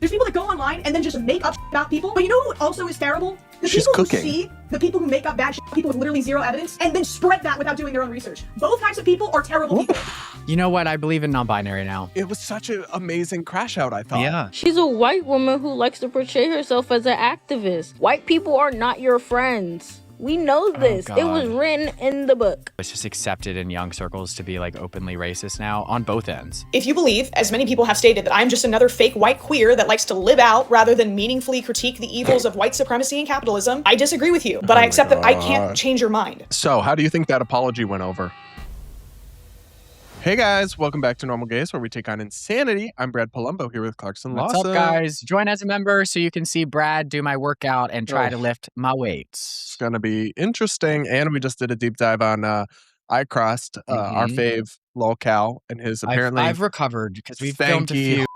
There's people that go online and then just make up about people. But you know who also is terrible? The people who see the people who make up bad shit, people with literally zero evidence, and then spread that without doing their own research. Both types of people are terrible people. You know what? I believe in non-binary now. It was such an amazing crash out, I thought. Yeah. She's a white woman who likes to portray herself as an activist. White people are not your friends. We know this. It was written in the book. It's just accepted in young circles to be like openly racist now on both ends. If you believe, as many people have stated, that I'm just another fake white queer that likes to live out rather than meaningfully critique the evils of white supremacy and capitalism, I disagree with you, but I accept that I can't change your mind. So how do you think that apology went over? Hey guys, welcome back to Normal Gaze, where we take on insanity. I'm Brad Polumbo here with Clarkson Lawson. What's up, guys? Join as a member so you can see Brad do my workout and try to lift my weights. It's going to be interesting. And we just did a deep dive on I Crossed, our fave lolcow, and his apparently... I've recovered because we've filmed a few.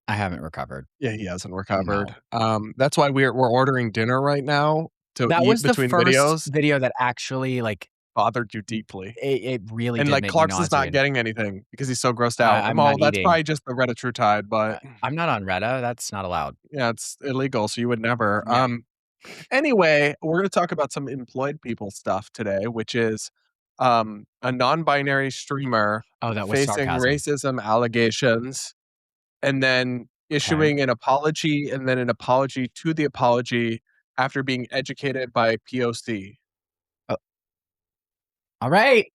I haven't recovered. Yeah, he hasn't recovered. No. That's why we're ordering dinner right now to that eat was between the first videos. Video that actually like bothered you deeply. It really and did like make Clark's me is not getting anything because he's so grossed out. That's probably just the Reddit True Tide, but I'm not on Reddit. That's not allowed. Yeah, it's illegal, so you would never. Yeah. Anyway, we're going to talk about some employed people stuff today, which is a non-binary streamer facing racism allegations and then issuing an apology and then an apology to the apology after being educated by POC. All right.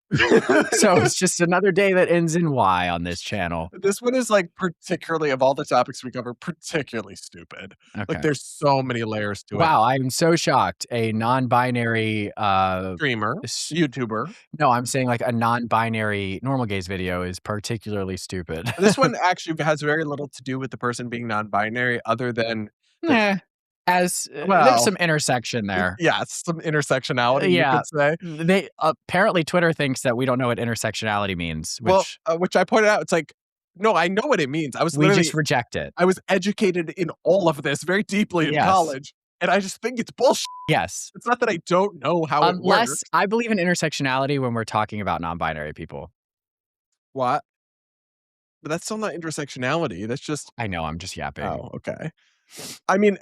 So it's just another day that ends in Y on this channel. This one is like particularly, of all the topics we cover, particularly stupid. Okay. Like there's so many layers to it. Wow, I'm so shocked. A non-binary streamer, YouTuber. No, I'm saying like a non-binary Normal Gaze video is particularly stupid. This one actually has very little to do with the person being non-binary other than... There's some intersection there. Yeah, some intersectionality, you could say. They apparently Twitter thinks that we don't know what intersectionality means. Which I pointed out. It's like, no, I know what it means. We just reject it. I was educated in all of this very deeply in college, and I just think it's bullshit. Yes. It's not that I don't know how it works. Unless I believe in intersectionality when we're talking about non-binary people. What? But that's still not intersectionality. That's just... I know, I'm just yapping. Oh, okay. I mean...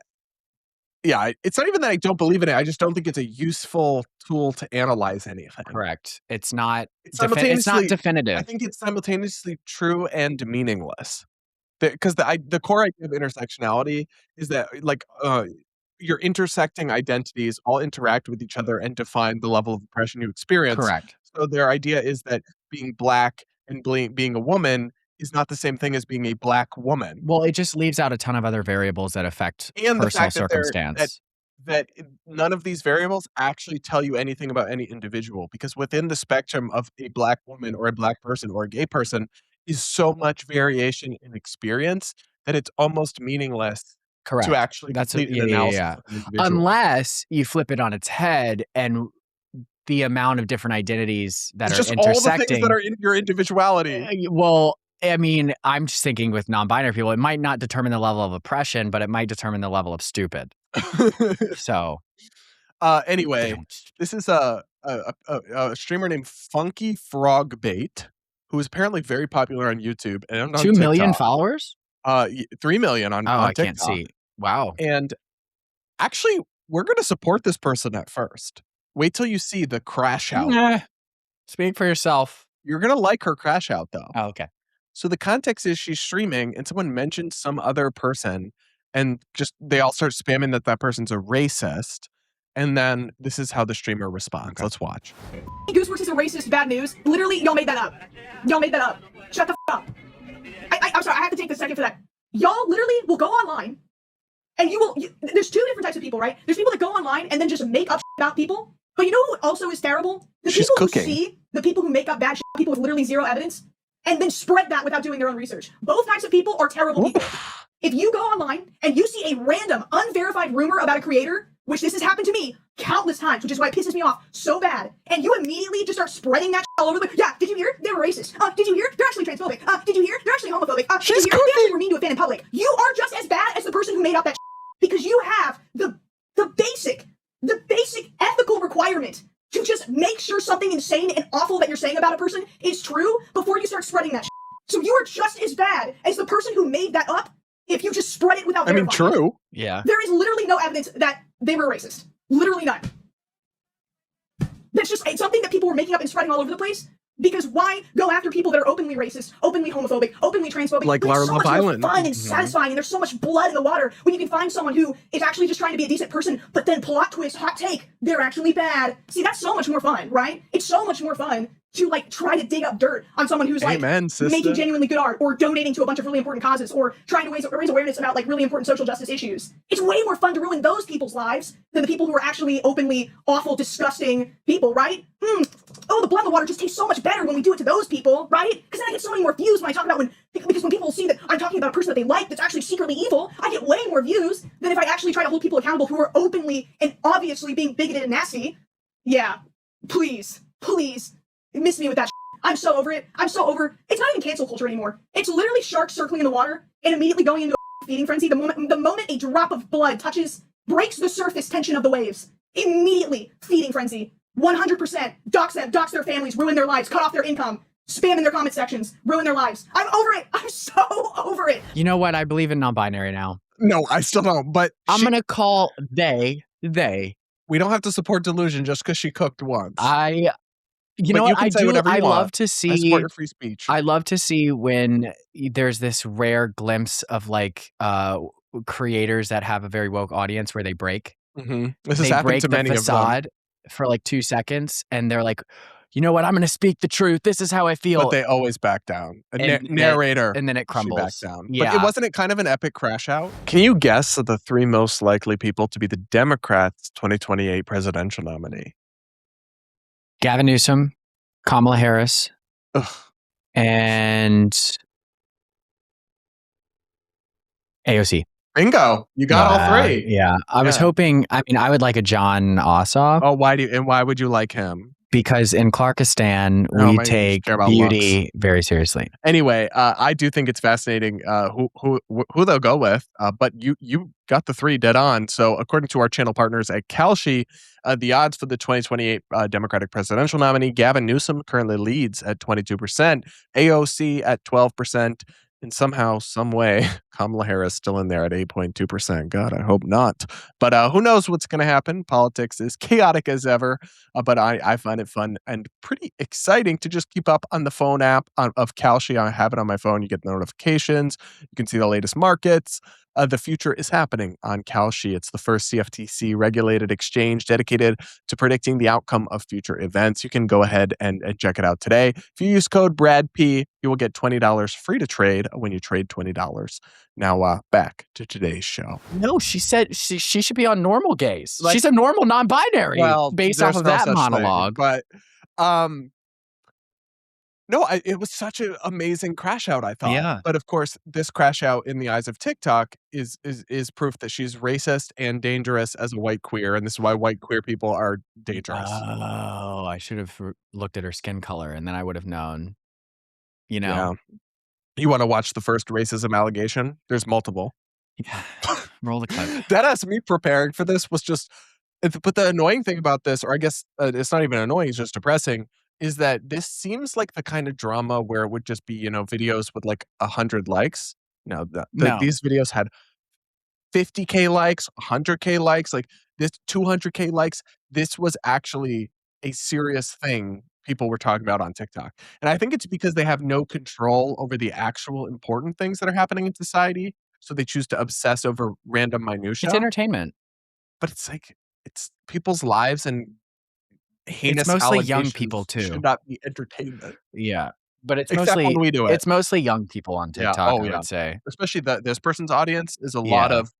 Yeah, it's not even that I don't believe in it. I just don't think it's a useful tool to analyze anything. Correct. It's not I definitive. think it's simultaneously true and meaningless. Because the core idea of intersectionality is that like your intersecting identities all interact with each other and define the level of oppression you experience. Correct. So their idea is that being black and being a woman is not the same thing as being a black woman. Well, it just leaves out a ton of other variables that affect personal circumstance. That none of these variables actually tell you anything about any individual, because within the spectrum of a black woman or a black person or a gay person is so much variation in experience that it's almost meaningless to actually complete an analysis of an individual. Unless you flip it on its head and the amount of different identities that it's are just intersecting. All the things that are in your individuality. Well, I mean, I'm just thinking with non-binary people, it might not determine the level of oppression, but it might determine the level of stupid. So, anyway, this is a streamer named FunkyFrogBait, who is apparently very popular on YouTube and on 2 million followers. 3 million on TikTok. I can't see. Wow. And actually, we're going to support this person at first. Wait till you see the crash out. Speak for yourself. You're going to like her crash out, though. Oh, okay. So the context is she's streaming and someone mentioned some other person and just they all start spamming that person's a racist. And then this is how the streamer responds. Okay. Let's watch. Gooseworks is a racist, bad news. Literally, y'all made that up. Y'all made that up. Shut the f up. I'm sorry, I have to take a second for that. Y'all literally will go online and there's two different types of people, right? There's people that go online and then just make up about people. But you know who also is terrible? The people who see the people who make up bad people with literally zero evidence and then spread that without doing their own research. Both types of people are terrible people. If you go online and you see a random, unverified rumor about a creator, which this has happened to me countless times, which is why it pisses me off so bad, and you immediately just start spreading that all over did you hear? They were racist. Did you hear? They're actually transphobic. Did you hear? They're actually homophobic. Did you hear? They actually were mean to a fan in public. You are just as bad as the person who made up that because you have the basic ethical requirement to just make sure something insane and awful that you're saying about a person is true before you start spreading that shit. So you are just as bad as the person who made that up if you just spread it without verifying. I mean, true. Yeah. There is literally no evidence that they were racist. Literally none. That's just something that people were making up and spreading all over the place. Because why go after people that are openly racist, openly homophobic, openly transphobic? Like it's so much more Island. fun and satisfying, and there's so much blood in the water when you can find someone who is actually just trying to be a decent person, but then plot twist, hot take, they're actually bad. See, that's so much more fun, right? It's so much more fun to like try to dig up dirt on someone who's like making genuinely good art or donating to a bunch of really important causes or trying to raise awareness about like really important social justice issues. It's way more fun to ruin those people's lives than the people who are actually openly awful, disgusting people, right? Oh, the blood in the water just tastes so much better when we do it to those people, right? Because then I get so many more views when I talk about because when people see that I'm talking about a person that they like that's actually secretly evil, I get way more views than if I actually try to hold people accountable who are openly and obviously being bigoted and nasty. Yeah, please, miss me with that shit. I'm so over it. I'm so over. It's not even cancel culture anymore. It's literally sharks circling in the water and immediately going into a feeding frenzy. The moment a drop of blood breaks the surface tension of the waves, immediately feeding frenzy. 100%. Dox them, dox their families, ruin their lives, cut off their income, spam in their comment sections, ruin their lives. I'm over it. I'm so over it. You know what? I believe in non-binary now. No, I still don't. But I'm gonna call they. We don't have to support delusion just because she cooked once. You know what? I love to see. I support your free speech. I love to see when there's this rare glimpse of like creators that have a very woke audience where they break. Mm-hmm. This has happened to many of them. Facade for like 2 seconds, and they're like, you know what? I'm going to speak the truth. This is how I feel. But they always back down. Narrator. And then it crumbles. She backs down. Yeah. But wasn't it kind of an epic crash out? Can you guess the 3 most likely people to be the Democrats' 2028 presidential nominee? Gavin Newsom, Kamala Harris, and AOC. Bingo. You got all 3. Yeah. I was hoping, I would like a John Ossoff. Oh, why would you like him? Because in Clarkistan, we take beauty looks very seriously. Anyway, I do think it's fascinating who they'll go with. But you got the 3 dead on. So according to our channel partners at Kalshi, the odds for the 2028 Democratic presidential nominee, Gavin Newsom, currently leads at 22%, AOC at 12%. And somehow, some way, Kamala Harris still in there at 8.2%. God, I hope not. But who knows what's going to happen? Politics is chaotic as ever. But I find it fun and pretty exciting to just keep up on the phone app of Kalshi. I have it on my phone. You get the notifications. You can see the latest markets. The future is happening on Kalshi. It's the first CFTC-regulated exchange dedicated to predicting the outcome of future events. You can go ahead and check it out today. If you use code BRADP, you will get $20 free to trade when you trade $20. Now, back to today's show. No, she said she should be on normal gays. She's a normal non-binary based off of that monologue. Thing, but no, it was such an amazing crash out, I thought. Yeah. But of course, this crash out in the eyes of TikTok is proof that she's racist and dangerous as a white queer. And this is why white queer people are dangerous. Oh, I should have looked at her skin color and then I would have known, you know. Yeah. You want to watch the first racism allegation? There's multiple. Yeah. Roll the clip. That has me preparing for this was just, but the annoying thing about this, or I guess it's not even annoying, it's just depressing, is that this seems like the kind of drama where it would just be, videos with like 100 likes. No, these videos had 50K likes, 100K likes, like this 200K likes. This was actually a serious thing people were talking about on TikTok. And I think it's because they have no control over the actual important things that are happening in society. So they choose to obsess over random minutia. It's entertainment. But it's like, it's people's lives and heinous it's mostly young people too. Should not be entertainment. Yeah, but it's except mostly when we do it. It's mostly young people on TikTok. I would say, especially this person's audience is a lot of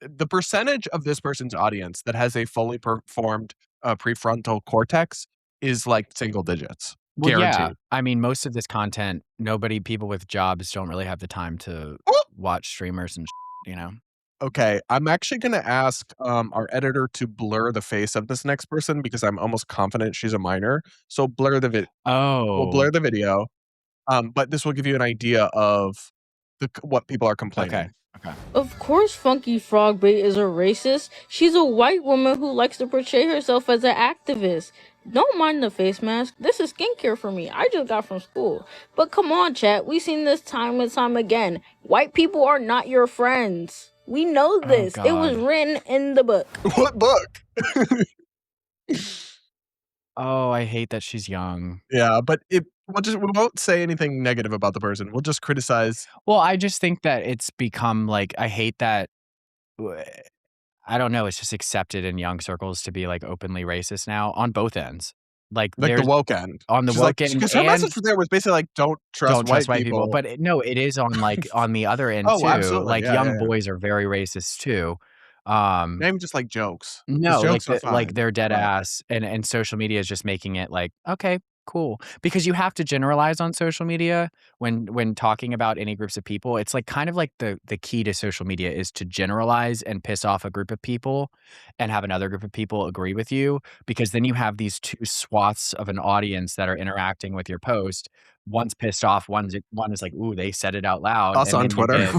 the percentage of this person's audience that has a fully formed prefrontal cortex is like single digits. Well, guaranteed. Yeah, most of this content, people with jobs don't really have the time to watch streamers and Okay, I'm actually going to ask our editor to blur the face of this next person because I'm almost confident she's a minor. So blur the video. We'll blur the video. But this will give you an idea of what people are complaining. Okay. Of course FunkyFrogBait is a racist. She's a white woman who likes to portray herself as an activist. Don't mind the face mask. This is skincare for me. I just got from school. But come on, chat. We've seen this time and time again. White people are not your friends. We know this. It was written in the book. What book? Oh, I hate that she's young. Yeah, but we won't say anything negative about the person. We'll just criticize. Well, I just think that it's become like, I hate that. I don't know. It's just accepted in young circles to be like openly racist now on both ends. Like the woke end. On the woke end. Because her message there was basically like, don't trust white people. But it is on like on the other end too. Absolutely. Like young boys are very racist too. Not even just like jokes. No, jokes like they're dead ass, and social media is just making it like, okay, cool, because you have to generalize on social media when talking about any groups of people. It's like kind of like the key to social media is to generalize and piss off a group of people and have another group of people agree with you, because then you have these two swaths of an audience that are interacting with your post. One's pissed off, one is like, ooh, they said it out loud. Us on Twitter.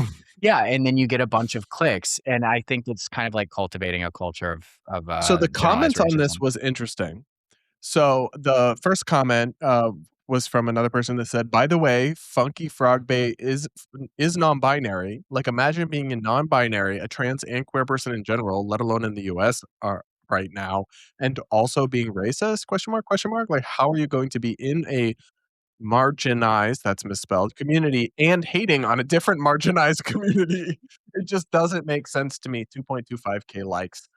Yeah, and then you get a bunch of clicks, and I think it's kind of like cultivating a culture of so the comment on this was interesting. So the first comment was from another person that said, by the way, FunkyFrogBait is non-binary. Like, imagine being a non-binary, a trans and queer person in general, let alone in the US right now, and also being racist, question mark. Like, how are you going to be in a marginalized, that's misspelled, community and hating on a different marginalized community? It just doesn't make sense to me. 2.25K likes.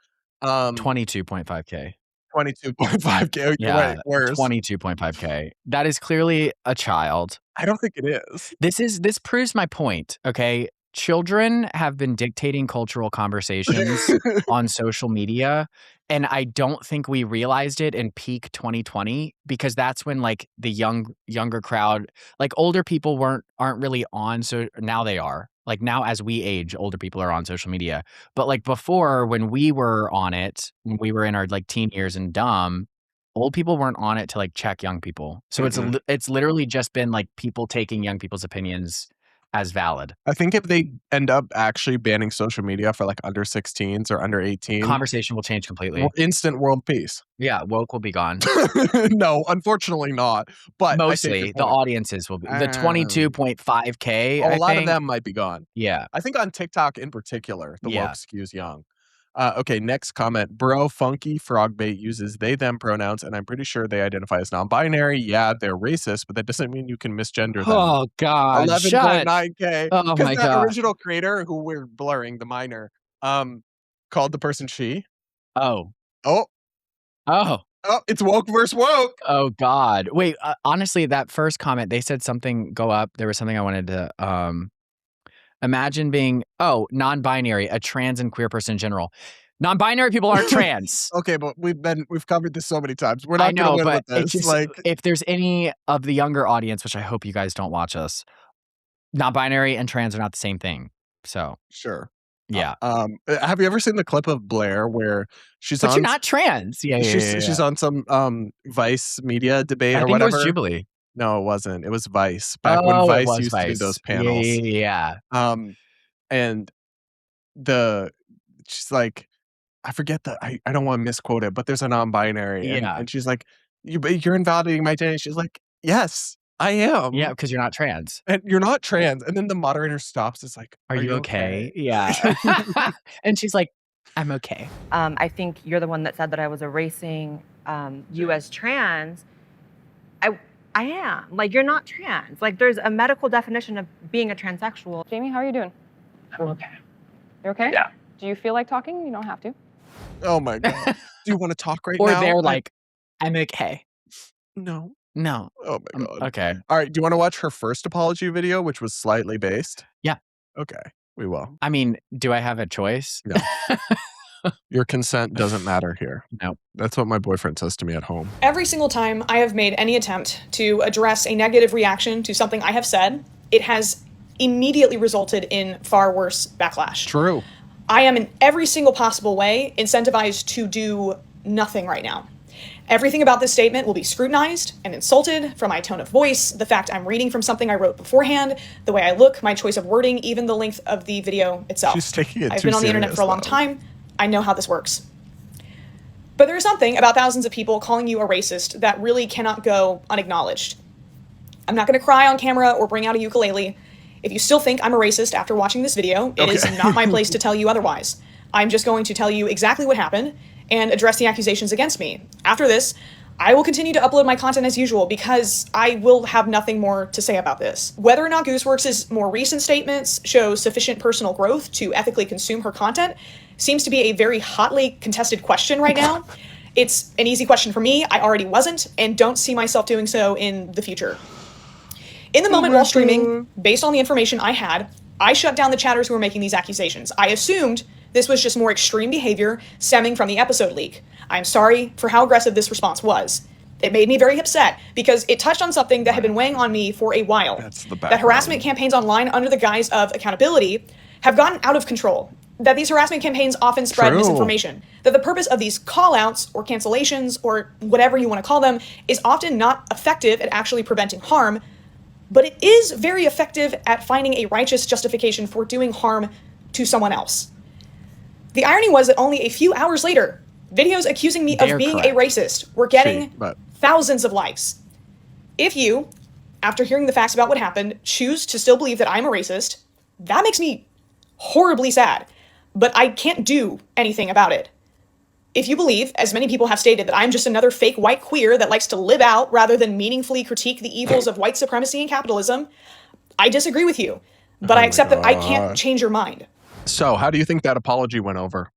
22.5K. 22.5K. Yeah, right, worse. 22.5K. That is clearly a child. I don't think it is. This proves my point, okay? Children have been dictating cultural conversations on social media, and I don't think we realized it in peak 2020, because that's when like the younger crowd, like older people aren't really on, so now they are. Like now as we age, older people are on social media. But like before, when we were on it, when we were in our like teen years and dumb, old people weren't on it to like check young people. So it's literally just been like people taking young people's opinions as valid. I think if they end up actually banning social media for like under 16s or under 18, conversation will change completely. Instant world peace. Yeah, woke will be gone. No, unfortunately not. But mostly the audiences will be the 22.5K. A lot of them might be gone. Yeah, I think on TikTok in particular, the woke skews young. Okay, next comment. Bro, FunkyFrogBait uses they, them pronouns, and I'm pretty sure they identify as non-binary. Yeah, they're racist, but that doesn't mean you can misgender them. Oh, God. 11.9K. Oh, my God. That original creator, who we're blurring, the minor, called the person she. Oh, it's woke versus woke. Oh, God. Wait, honestly, that first comment, they said something, go up. There was something I wanted to... Imagine being, non-binary, a trans and queer person in general. Non-binary people aren't trans. Okay, but we've covered this so many times. We're not going to win with this. It's just, like, if there's any of the younger audience, which I hope you guys don't watch us, non-binary and trans are not the same thing. So sure. Yeah. Have you ever seen the clip of Blair where she's But you're not trans. Yeah. She's on some Vice media debate or whatever. I think it was Jubilee. No, it wasn't. It was Vice. Back when Vice used to do those panels. Yeah. And she's like, I forget I don't want to misquote it, but there's a non-binary. And she's like, you're invalidating my identity. She's like, yes, I am. Yeah, because you're not trans. And you're not trans. And then the moderator stops. It's like, are you okay? Yeah. And she's like, I'm okay. I think you're the one that said that I was erasing you as trans. I am. Like, you're not trans. Like, there's a medical definition of being a transsexual. Jamie, how are you doing? I'm okay. You're okay? Yeah. Do you feel like talking? You don't have to. Oh, my God. Do you want to talk right now? Or they're like, I'm okay. No. Oh, my God. Okay. All right. Do you want to watch her first apology video, which was slightly based? Yeah. Okay. We will. I mean, do I have a choice? No. Your consent doesn't matter here. No. That's what my boyfriend says to me at home. Every single time I have made any attempt to address a negative reaction to something I have said, it has immediately resulted in far worse backlash. True. I am in every single possible way incentivized to do nothing right now. Everything about this statement will be scrutinized and insulted, from my tone of voice, the fact I'm reading from something I wrote beforehand, the way I look, my choice of wording, even the length of the video itself. She's taking it I've too been on the internet serious, for a long though. time. I know how this works. But there is something about thousands of people calling you a racist that really cannot go unacknowledged. I'm not going to cry on camera or bring out a ukulele. If you still think I'm a racist after watching this video, it is not my place to tell you otherwise. I'm just going to tell you exactly what happened and address the accusations against me. After this, I will continue to upload my content as usual because I will have nothing more to say about this. Whether or not Gooseworks' more recent statements show sufficient personal growth to ethically consume her content seems to be a very hotly contested question right now. It's an easy question for me. I already wasn't and don't see myself doing so in the future. In the moment while streaming, based on the information I had, I shut down the chatters who were making these accusations. I assumed this was just more extreme behavior stemming from the episode leak. I'm sorry for how aggressive this response was. It made me very upset because it touched on something that had been weighing on me for a while. That harassment campaigns online under the guise of accountability have gotten out of control. That these harassment campaigns often spread misinformation. That the purpose of these call-outs or cancellations or whatever you want to call them is often not effective at actually preventing harm, but it is very effective at finding a righteous justification for doing harm to someone else. The irony was that only a few hours later, videos accusing me of being a racist were getting thousands of likes. If you, after hearing the facts about what happened, choose to still believe that I'm a racist, that makes me horribly sad, but I can't do anything about it. If you believe, as many people have stated, that I'm just another fake white queer that likes to live out rather than meaningfully critique the evils of white supremacy and capitalism, I disagree with you, but I accept that I can't change your mind. So how do you think that apology went over?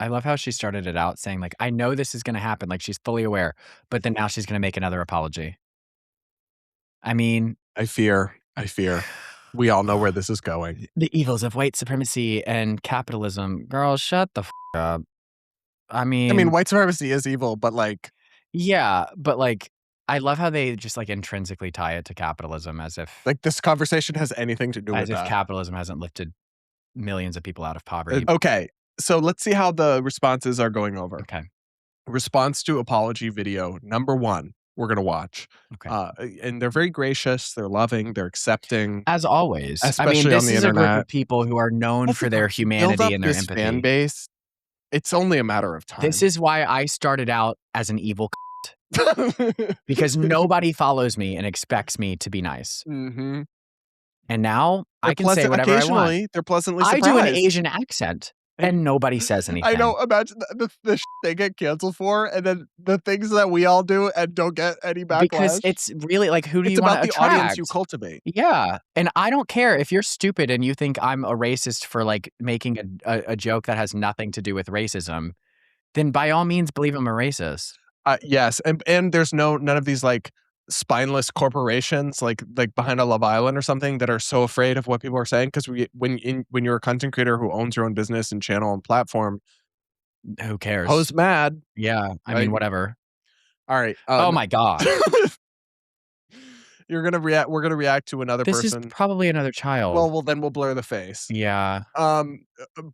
I love how she started it out saying, like, I know this is going to happen. Like, she's fully aware, but then now she's going to make another apology. I mean, I fear. We all know where this is going. The evils of white supremacy and capitalism. Girl, shut the f up. I mean, white supremacy is evil, but like... Yeah, but like, I love how they just like intrinsically tie it to capitalism as if... Like this conversation has anything to do with that. As if capitalism hasn't lifted millions of people out of poverty. Okay, so let's see how the responses are going over. Okay. Response to apology video number 1. We're going to watch. Okay. And they're very gracious. They're loving. They're accepting. As always. Especially this on the is internet. A group of people who are known for their humanity and their empathy. Fan base. It's only a matter of time. This is why I started out as an evil because nobody follows me and expects me to be nice. Mm-hmm. And now I can say whatever I want. They're pleasantly surprised. I do an Asian accent. And nobody says anything. I know. Imagine the shit they get canceled for, and then the things that we all do and don't get any backlash. Because it's really like, who do you want to attract? It's about the audience you cultivate. Yeah, and I don't care if you're stupid and you think I'm a racist for like making a joke that has nothing to do with racism. Then by all means, believe I'm a racist. Yes, and there's none of these like spineless corporations like behind a Love Island or something that are so afraid of what people are saying, because when you're a content creator who owns your own business and channel and platform, who cares? Who's mad? Yeah, I mean whatever. All right. Oh my god. We're gonna react to another person. This is probably another child. Well, then we'll blur the face. Yeah.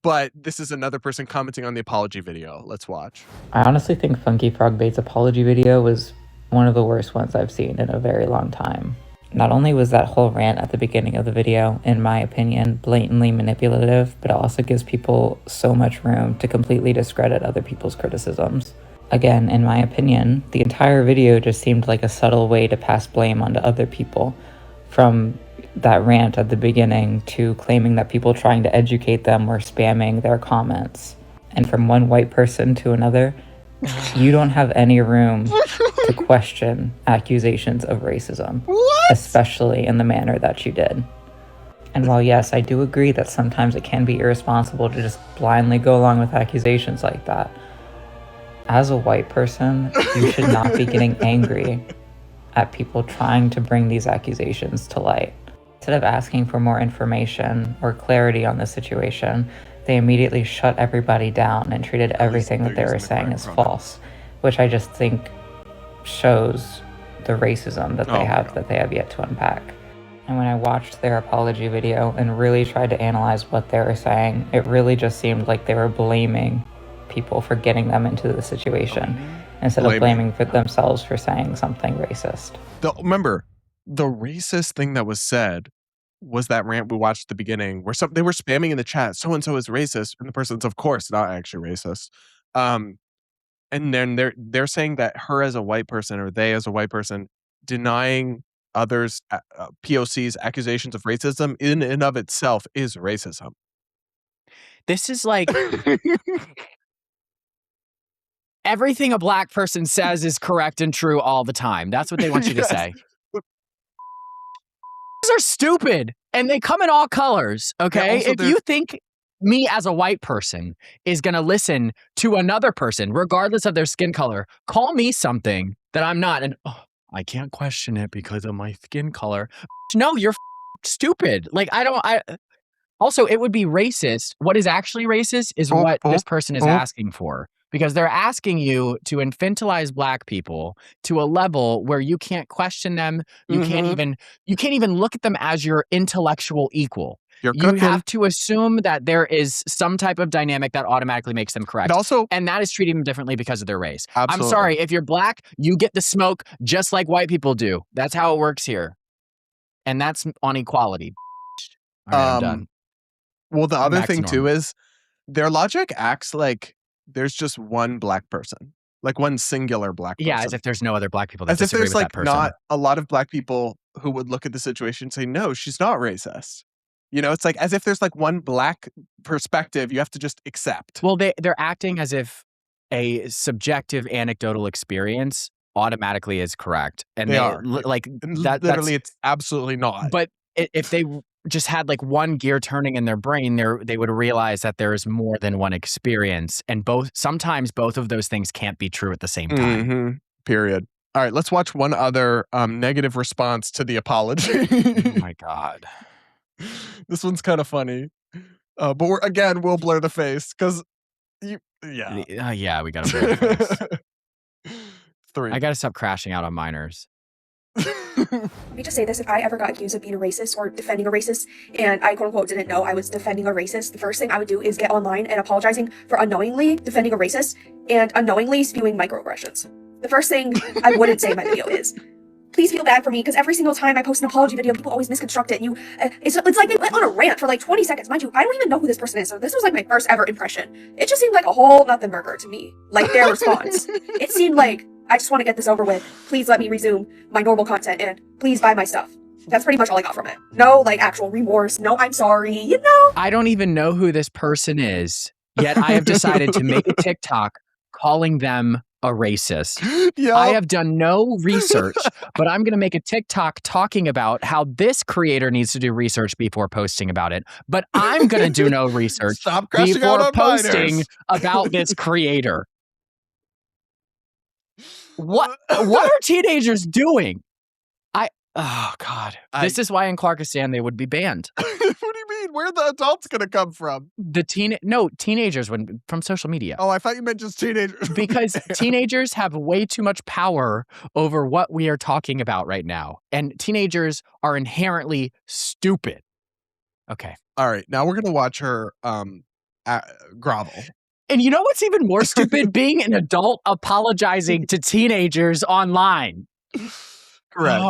But this is another person commenting on the apology video. Let's watch. I honestly think FunkyFrogBait's apology video was one of the worst ones I've seen in a very long time. Not only was that whole rant at the beginning of the video, in my opinion, blatantly manipulative, but it also gives people so much room to completely discredit other people's criticisms. Again, in my opinion, the entire video just seemed like a subtle way to pass blame onto other people, from that rant at the beginning to claiming that people trying to educate them were spamming their comments. And from one white person to another, you don't have any room to question accusations of racism, especially in the manner that you did. And while yes, I do agree that sometimes it can be irresponsible to just blindly go along with accusations like that, as a white person, you should not be getting angry at people trying to bring these accusations to light. Instead of asking for more information or clarity on the situation, they immediately shut everybody down and treated everything that they were saying as false, which I just think shows the racism that they have yet to unpack. And when I watched their apology video and really tried to analyze what they were saying, it really just seemed like they were blaming people for getting them into the situation instead of blaming for themselves for saying something racist. Remember, the racist thing that was said was that rant we watched at the beginning where they were spamming in the chat, so-and-so is racist, and the person's of course not actually racist. And then they're saying that her as a white person or they as a white person denying others POC's accusations of racism in and of itself is racism. This is like everything a black person says is correct and true all the time. That's what they want you to say. These are stupid and they come in all colors. Okay. If you think me as a white person is going to listen to another person, regardless of their skin color, call me something that I'm not. And I can't question it because of my skin color. No, you're stupid. Like, also, it would be racist. What is actually racist is what this person is asking for. Because they're asking you to infantilize black people to a level where you can't question them. You can't even look at them as your intellectual equal. You have to assume that there is some type of dynamic that automatically makes them correct. And that is treating them differently because of their race. Absolutely. I'm sorry, if you're black, you get the smoke just like white people do. That's how it works here. And that's on equality. All right, I'm done. Well, the other thing too is their logic acts like there's just one black person, like one singular black person. Yeah, as if there's no other black people that as if disagree there's with like that person. Not a lot of black people who would look at the situation and say, no, she's not racist. You know, it's like as if there's like one black perspective you have to just accept. Well, they're acting as if a subjective anecdotal experience automatically is correct. And they are. Like that, literally, it's absolutely not. But if they just had like one gear turning in their brain, they would realize that there is more than one experience. And sometimes both of those things can't be true at the same time. Period. All right, let's watch one other negative response to the apology. Oh my God. This one's kind of funny. But we'll blur the face because we gotta blur the face. 3. I gotta stop crashing out on minors. Let me just say this. If I ever got accused of being a racist or defending a racist, and I quote unquote didn't know I was defending a racist, the first thing I would do is get online and apologizing for unknowingly defending a racist and unknowingly spewing microaggressions. The first thing I wouldn't say in my video is, please feel bad for me, because every single time I post an apology video, people always misconstruct it. And it's like they went on a rant for like 20 seconds. Mind you, I don't even know who this person is, so this was like my first ever impression. It just seemed like a whole nothing burger to me, like their response. It seemed like, I just want to get this over with. Please let me resume my normal content and please buy my stuff. That's pretty much all I got from it. No, like, actual remorse. No, I'm sorry, you know? I don't even know who this person is, yet I have decided to make a TikTok calling them a racist. Yep. I have done no research, but I'm going to make a TikTok talking about how this creator needs to do research before posting about it. But I'm going to do no research before posting about this creator. What are teenagers doing? Oh God. This is why in Clarkistan they would be banned. What do you mean? Where are the adults gonna come from? Teenagers from social media. Oh, I thought you meant just teenagers. Because teenagers have way too much power over what we are talking about right now. And teenagers are inherently stupid. Okay. All right. Now we're gonna watch her grovel. And you know what's even more stupid? Being an adult apologizing to teenagers online. Correct.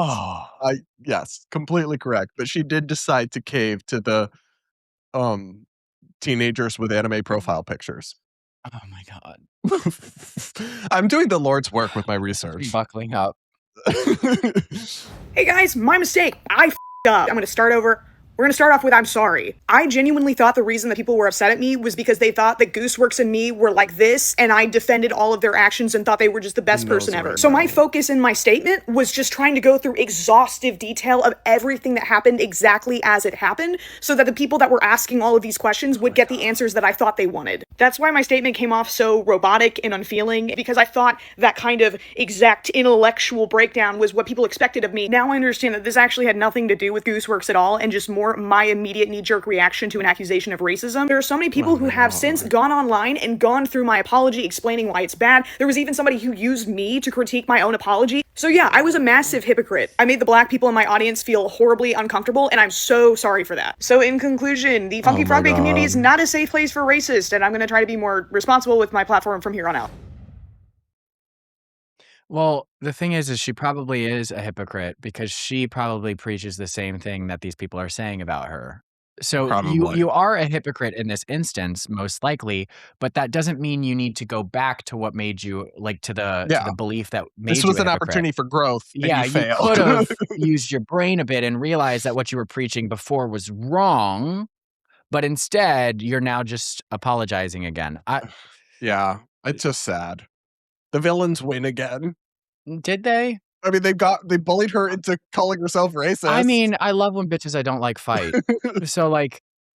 Yes, completely correct. But she did decide to cave to the teenagers with anime profile pictures. Oh my God. I'm doing the Lord's work with my research. Buckling up. Hey guys, my mistake. I f***ed up. I'm gonna start over. We're gonna start off with I'm sorry. I genuinely thought the reason that people were upset at me was because they thought that Gooseworks and me were like this, and I defended all of their actions and thought they were just the best person ever. So my focus in my statement was just trying to go through exhaustive detail of everything that happened exactly as it happened, so that the people that were asking all of these questions would get the answers that I thought they wanted. That's why my statement came off so robotic and unfeeling, because I thought that kind of exact intellectual breakdown was what people expected of me. Now I understand that this actually had nothing to do with Gooseworks at all, and just more my immediate knee-jerk reaction to an accusation of racism. There are so many people who have since gone online and gone through my apology explaining why it's bad. There was even somebody who used me to critique my own apology. So yeah, I was a massive hypocrite. I made the black people in my audience feel horribly uncomfortable, and I'm so sorry for that. So in conclusion, the FunkyFrogBait community is not a safe place for racists, and I'm gonna try to be more responsible with my platform from here on out. Well, the thing is she probably is a hypocrite because she probably preaches the same thing that these people are saying about her. So you are a hypocrite in this instance, most likely, but that doesn't mean you need to go back to what made you to the belief that made you a hypocrite. This was an opportunity for growth. Yeah, and you could have used your brain a bit and realized that what you were preaching before was wrong, but instead you're now just apologizing again. Yeah, it's just sad. The villains win again. Did they? I mean, they bullied her into calling herself racist. I mean, I love when bitches I don't like fight. So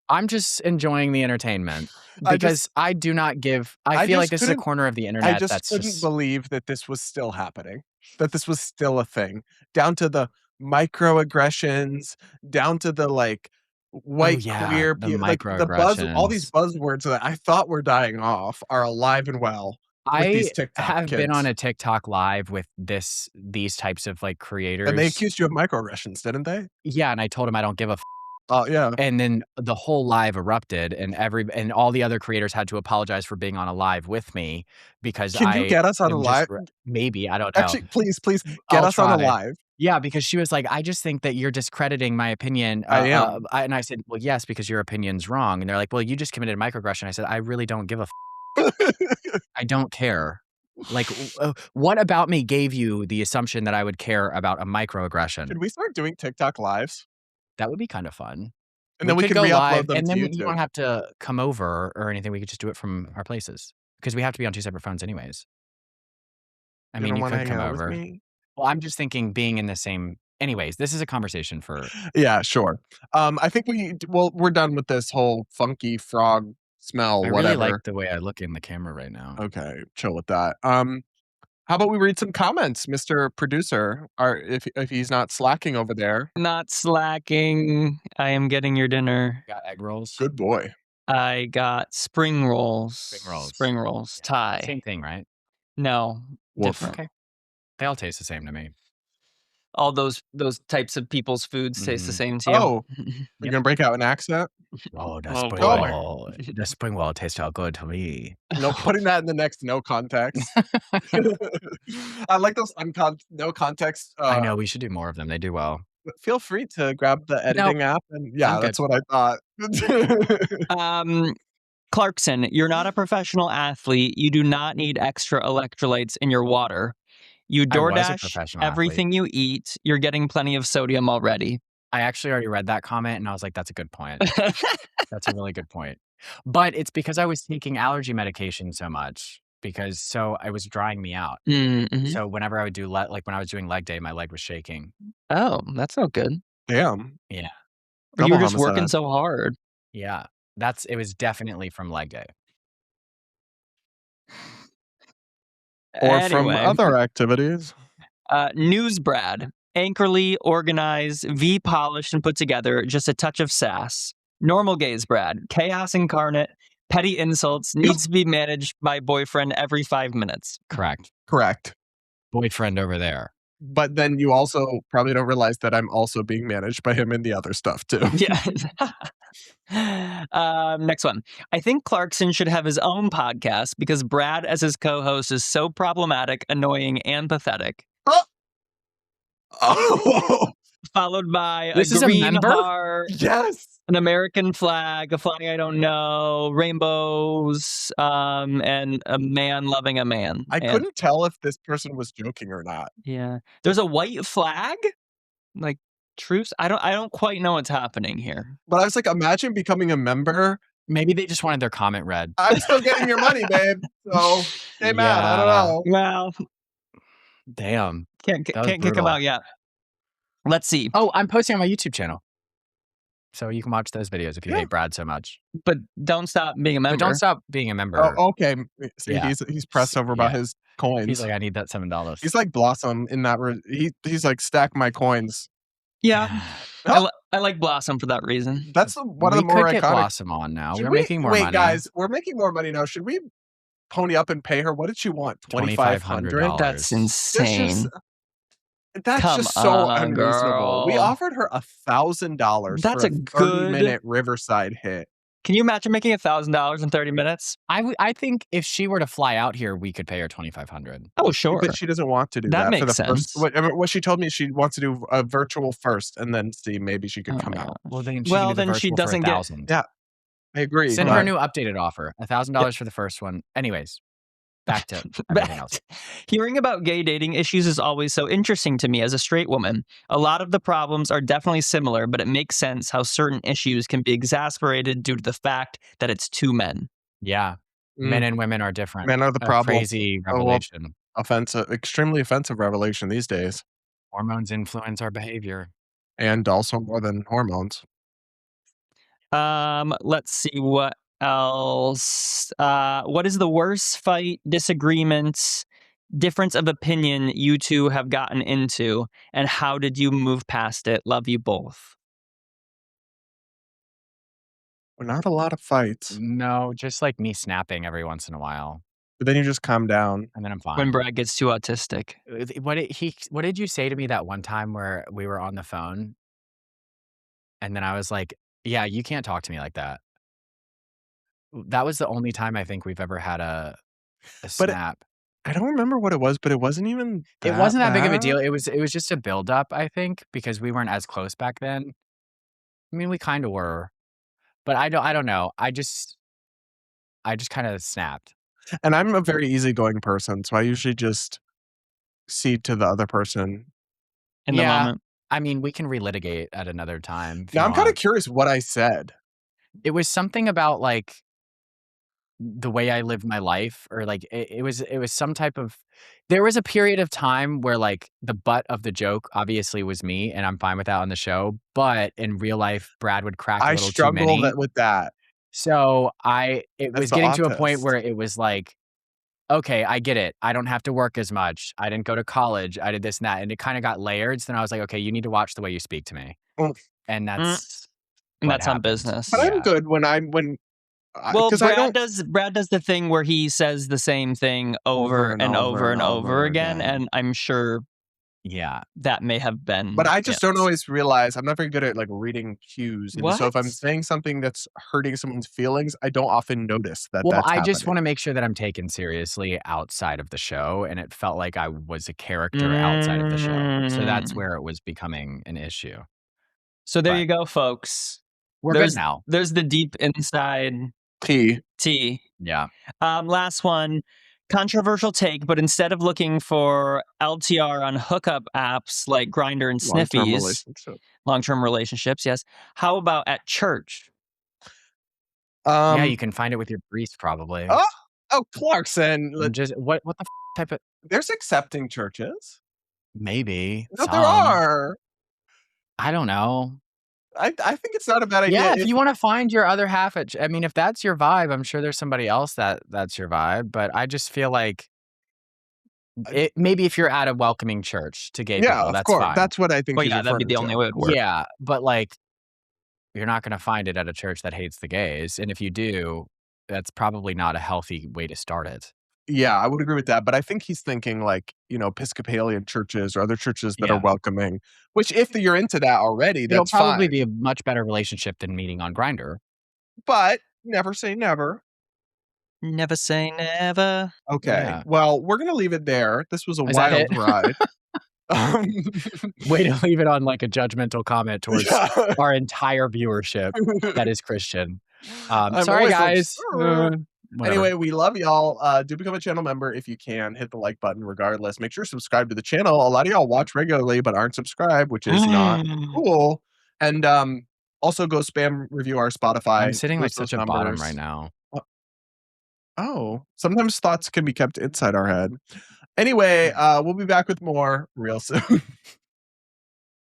I'm just enjoying the entertainment because I do not give. I feel like this is a corner of the internet. I just couldn't believe that this was still happening. That this was still a thing. Down to the microaggressions, down to the white queer the microaggressions. All these buzzwords that I thought were dying off are alive and well. I have been on a TikTok live with these types of creators, and they accused you of microaggressions, didn't they? Yeah, and I told them I don't give a. Oh yeah. And then the whole live erupted, and all the other creators had to apologize for being on a live with me because Can you get us on a live? Maybe, I don't know. Actually, please get us on a live. Yeah, because she was like, I just think that you're discrediting my opinion. I am. And I said, well, yes, because your opinion's wrong. And they're like, well, you just committed a microaggression. I said, I really don't give a I don't care. What about me gave you the assumption that I would care about a microaggression? Should we start doing TikTok lives? That would be kind of fun. And then we could re-upload them and to then YouTube. You don't have to come over or anything. We could just do it from our places because we have to be on 2 separate phones anyways. I mean, you could come over. Well, I'm just thinking being in the same. Anyways, this is a conversation for. Yeah, sure. I think we're done with this whole funky frog smell. I whatever. really like the way I look in the camera right now. Okay, chill with that. How about we read some comments, Mr. Producer? If he's not slacking over there. Not slacking. I am getting your dinner. Got egg rolls. Good boy. I got spring rolls. Spring rolls. Yeah. Thai. Same thing, right? No, different. Okay. They all taste the same to me. All those types of people's foods taste the same to you. Oh, you're gonna break out an accent? Oh, the spring roll tastes all good to me. No, putting that in the next no context. I like those no context. I know we should do more of them. They do well. Feel free to grab the editing app, and that's what I thought. Clarkson, you're not a professional athlete. You do not need extra electrolytes in your water. You DoorDash everything you eat. You're getting plenty of sodium already. I actually already read that comment and I was like, that's a good point. That's a really good point. But it's because I was taking allergy medication so much so I was drying me out. Mm-hmm. So whenever I would do when I was doing leg day, my leg was shaking. Oh, that's not good. Damn. Yeah. But you were just working so hard. Yeah. It was definitely from leg day. Or from other activities. News Brad. Anchorly, organized, V-polished and put together, just a touch of sass. Normal gaze Brad. Chaos incarnate. Petty insults. Needs to be managed by boyfriend every 5 minutes. Correct. Boyfriend over there. But then you also probably don't realize that I'm also being managed by him in the other stuff too. Yeah. Next one. I think Clarkson should have his own podcast because Brad as his co-host is so problematic, annoying, and pathetic. Oh. Followed by this a green member? heart. Yes. An American flag, a flag I don't know, rainbows, and a man loving a man. I couldn't tell if this person was joking or not. Yeah. There's a white flag? Like truce? I don't quite know what's happening here. But I was like, imagine becoming a member. Maybe they just wanted their comment read. I'm still getting your money, babe. So stay mad. I don't know. Well, damn. Can't kick him out yet. Let's see. Oh, I'm posting on my YouTube channel. So you can watch those videos if you hate Brad so much. But don't stop being a member. But don't stop being a member. Oh, okay. See, he's pressed over about his coins. He's like, I need that $7. He's like Blossom in that. He's like, stack my coins. Yeah. I like Blossom for that reason. That's one of the more iconic. Get Blossom on now. We're making more money. Wait, guys, we're making more money now. Should we pony up and pay her? What did she want? $2,500. That's insane. That's just so unreasonable. Girl. We offered her $1,000 That's for a good 30-minute Riverside hit. Can you imagine making $1,000 in 30 minutes? I think if she were to fly out here, we could pay her $2,500. Oh, sure. But she doesn't want to do That that for makes the first. sense. What she told me, she wants to do a virtual first, and then see maybe she could Oh come my out. Well, then she doesn't get. Yeah, I agree. Send her a new updated offer, $1,000 for the first one. Anyways, back to everything else. Hearing about gay dating issues is always so interesting to me as a straight woman. A lot of the problems are definitely similar, but it makes sense how certain issues can be exasperated due to the fact that it's two men. Yeah. Men and women are different. Men are the problem. Crazy revelation. Extremely offensive revelation these days. Hormones influence our behavior. And also more than hormones. Let's see what else. What is the worst fight, disagreement, difference of opinion you two have gotten into, and how did you move past it? Love you both. Not a lot of fights. No, just like me snapping every once in a while. But then you just calm down. And then I'm fine. When Brad gets too autistic. What did you say to me that one time where we were on the phone? And then I was like, yeah, you can't talk to me like that. That was the only time I think we've ever had a snap. I don't remember what it was, but it wasn't even It wasn't that big of a deal. It was just a buildup, I think, because we weren't as close back then. I mean, we kind of were. But I don't know. I just kind of snapped. And I'm a very easygoing person, so I usually just cede to the other person. In the moment. I mean, we can relitigate at another time. Now, I'm kind of curious what I said. It was something about like the way I live my life, or like it was some type of. There was a period of time where like the butt of the joke obviously was me, and I'm fine with that on the show. But in real life, Brad would crack a little too many. I struggle with that. So it was getting to a point where it was like, okay, I get it. I don't have to work as much. I didn't go to college. I did this and that. And it kind of got layered. So then I was like, okay, you need to watch the way you speak to me. And that's on business. But I'm good when well, Brad does the thing where he says the same thing over and over again. And I'm sure that may have been. But I just don't always realize. I'm not very good at like reading cues. So if I'm saying something that's hurting someone's feelings, I don't often notice that. Well, that's I just happening. want to make sure that I'm taken seriously outside of the show, and it felt like I was a character outside of the show. So that's where it was becoming an issue. So there you go, folks. We're good now. There's the deep inside tea. Yeah. Last one. Controversial take, but instead of looking for LTR on hookup apps like Grindr and Sniffies, long-term relationships, yes. How about at church? Yeah, you can find it with your priest probably. Oh, Clarkson. Just what the type of? There's accepting churches. Maybe. No, there are. I don't know. I think it's not a bad idea. Yeah, if you want to find your other half I mean, if that's your vibe, I'm sure there's somebody else that's your vibe. But I just feel like maybe if you're at a welcoming church to gay people, that's fine. That's what I think. Well, yeah, that'd be the only way it would work. Yeah, but like, you're not going to find it at a church that hates the gays, and if you do, that's probably not a healthy way to start it. Yeah, I would agree with that. But I think he's thinking like, Episcopalian churches or other churches that are welcoming, which if you're into that already, that's It'll probably fine. be a much better relationship than meeting on Grindr. But never say never. Never say never. Okay. Yeah. Well, we're going to leave it there. This was a wild ride. Way to leave it on like a judgmental comment towards our entire viewership that is Christian. Sorry, guys. Anyway, we love y'all. Do become a channel member if you can. Hit the like button regardless. Make sure to subscribe to the channel. A lot of y'all watch regularly but aren't subscribed, which is not cool. And also go spam review our Spotify. I'm sitting like such a bottom right now. Oh, sometimes thoughts can be kept inside our head. Anyway, we'll be back with more real soon.